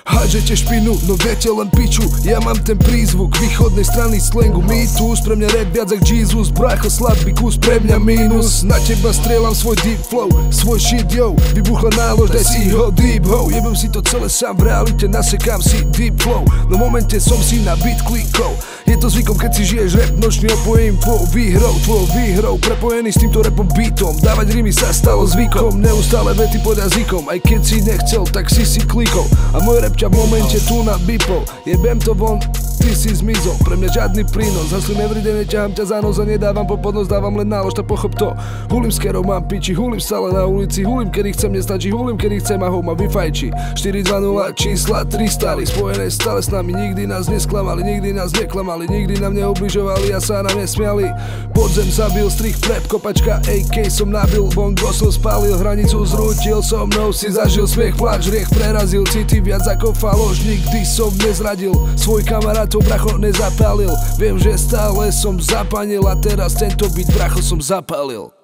Hádžete špinu, no viete len piču. Ja mám ten prízvuk východnej strany slangu mýtus. Pre mňa rap viac jak Jesus, brácho slabý kus, pre mňa mínus. Na teba strieľam svoj deep flow, svoj shit yo. Vybuchla nálož, daj si ho deep ho. Jebem si to celé sám, v realite nasekám si deep flow. No v momente som si na beat klikol. Je to zvykom, keď si žiješ rap nočný, opojím tvojou výhrou, prepojený s týmto rapom beatom. Dávať rimy sa stalo zvykom, neustále vety pod jazykom. Aj keď si nechcel, tak si klikol. A môj rap ťa v momente tu nabipol. Jebem to von, ty si zmizol. Pre mňa žiadny prínos, haslím everyday, neťahám ťa za nos a nedávam popodnosť, dávam len nálož, tak pochop to. Hulím s kerou, mám piči, hulím stále na ulici, hulím kedy chcem, nestačí, hulím kedy chcem a ho ma vyfajči. 420 čísla 3 stály, spojené stále s nami, nikdy nás nesklamali, nikdy nás neklamali, nikdy nám neubližovali a sa nám nesmiali. Podzem zabil, strich prep, kopačka AK som nabil, bongo som spálil, hranicu zrútil, so mnou si zažil smiech, plač, riech prerazil, city viac ako faloš, nikdy som nezradil, svoj kamarátov bracho nezapálil. Viem, že stále som zapanil a teraz tento beat bracho som zapálil.